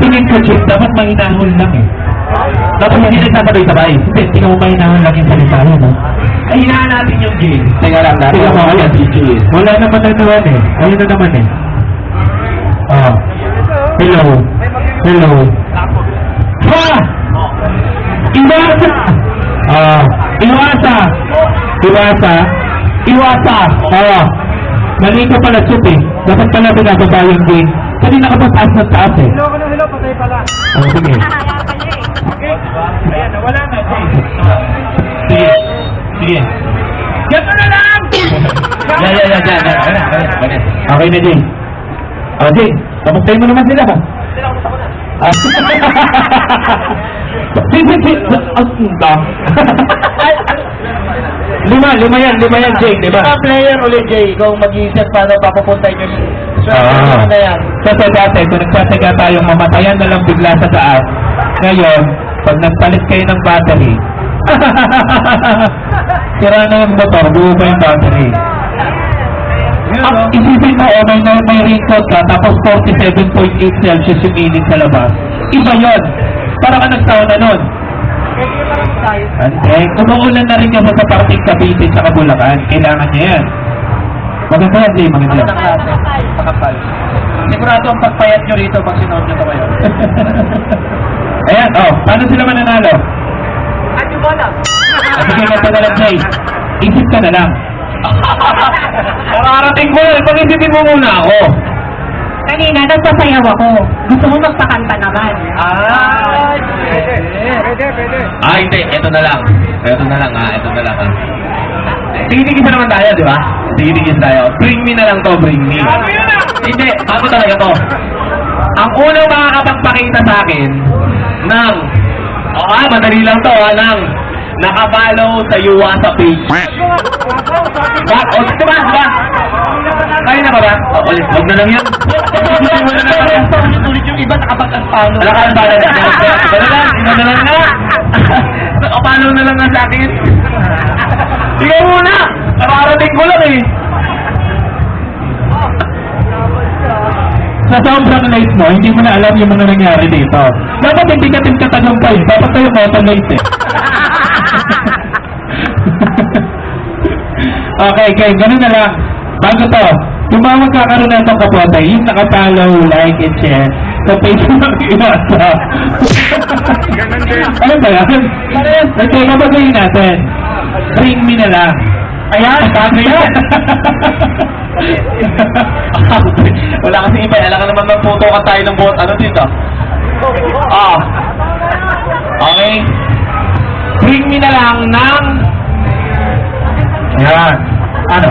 tingin ko, Chief, dapat mahinahon lang eh. Dapat hindi nagsasabay-sabay. Hindi, tingnan mo mahinahon lang yung salita mo, no? Ay, hinahan natin yung J. Teka lang natin. Teka mo, ayan, si J. Wala naman na naman eh. Ayun na naman eh. Oh. Hello. Hello. Ha! Iwasa! Iwasa! Iwasa! Iwasa! Mali ka pala, Chip eh. Dapat pala binababa yung game. Kanina ka pa taas ng taas eh. Hello, patay pala. Sige. Okay? Ayan, nawala na. Sige. Sige. Ganto na lang! Yan. Okay na, Jay. Jay, kapagtay mo naman sila. Lima yan, Jay, di ba? Player ulit, Jay. Ikaw mag-iisip paano papupunta yung Ah. na yan. Kasi dati, kung nagsasaga tayong mamatayan na lang bigla sa taas, ngayon, pag nagpalit kayo ng battery, sira na yung motor, buo pa yung battery. Isipin mo, may raincoat ka, tapos 47.8 Celsius yung init sa labas. Iba yun. Para ka nagsauna nun. Ante, umuulan na rin kasi sa parting Cavite sa Bulacan. Kailangan niya yan. Maganda yan, Jay. Maganda yan. Makapal. Sigurado ang pagpayat nyo rito pag sinuot nyo ito kayo. Ayan, paano sila mananalo? At yung bola. Sige, ganito na lang, Jay. Isip ka na lang. Kararating ko yan. Pag-isipin mo muna ako. Kanina, nagpasayaw ako. Gusto mo magpakanta naman. Pwede. Hindi. Ito na lang. Ito na lang. Tigil-tigil pa naman tayo, di ba? Tigil-tigil tayo. Bring me na lang to, bring me. Hindi. Ako talaga to. Ang unang makakapagpakita sa akin ng madali lang to, ng nakapollow sa Yuwa sa page. Diba? Kaya na ba? Ulit, huwag na lang yan. Ulit yung iba nakapag-unfollow. Nakapag-unfollow na. Iba na lang nga. Nakapollow na lang nga sa akin. Ikaw muna! Kararating ko lang eh. Sa sobrang late mo, hindi mo na alam yung mga nangyari dito. Dapat hindi ka tinatagumpay. Dapat tayo auto-late eh. Okay, ganun na lang. Bago to, yung mga magkakaroon na itong kapote, yung nakapollow, like, and share, sa Facebook ng Iwasa. Ano ba yan? Ito, mabagayin natin. Bring me na lang. Ayan, sabi yan. Wala kasi iba. Alam ka naman magputo ka tayo ng buhat. Ano dito? Okay. Bring me na lang ng... Ayan. Ano?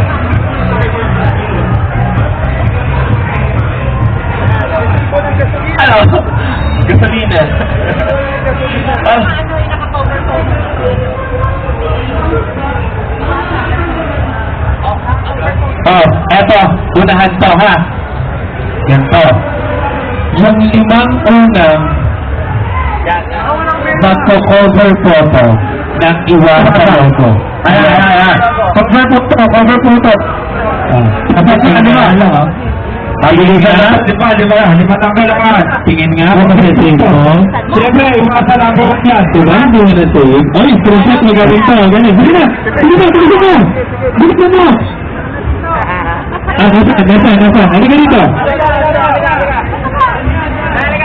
Gasolina. Eto, unahan to ha. Ganto. Yung 5 unang magko-cover photo ng Iwasa logo. Ayan. Cover photo. Kapag ano ba? Pabilisan na? Di ba? Lima tanggal naman. Tingin nga ako kasi save ko. Siyempre, Iwasa logo yan. Diba? Hindi mo na-save. Oy, screenshot mo gawin to. Ganun. Bilisan mo. Nasa. Halika dito.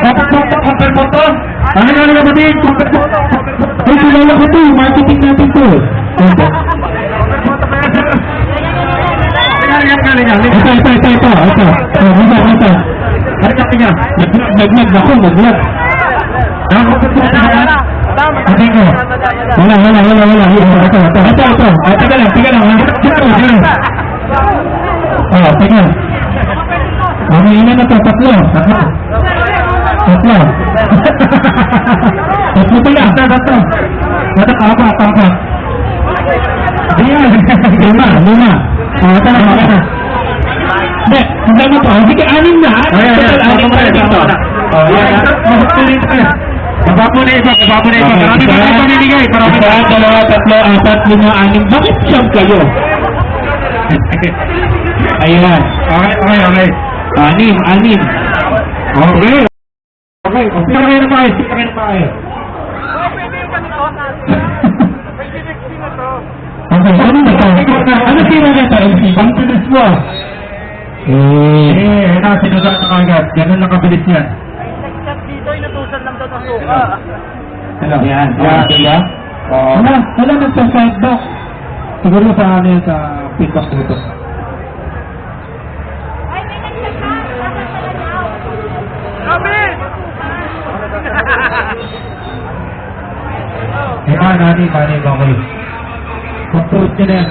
Cover photo. Ano ba din? Ay, kilala ko to. Marketing natin to. Ito. Halika ka niya. Naglag. Ate ko. Wala. Ito. Tiga lang. Tingnan. Ina na to, tatlo. Tatlo pala. Tatlo. Apa. Ayan. Lima. Tara. Hindi mo to. Sige, 6 na. Total 6 pa dito. Baba mo na isa. Marami ba kayo pamimigay? 1, 2, 3, 4, 5, 6. Bakit siyam kayo? Ayan. Okay. 6. Okay. Okay, speaker kayo na maayos, speaker kayo na maayos. Okay, ano na to? Ano sino na ito? Ang bilis mo. Sinusan na kagad. Ganun lang kabilis yan. Hello? Yan. Diba? Wala nagsa-side back. Siguro sa ano yan, sa feedback dito. Nani, okay. Control nyo na yan,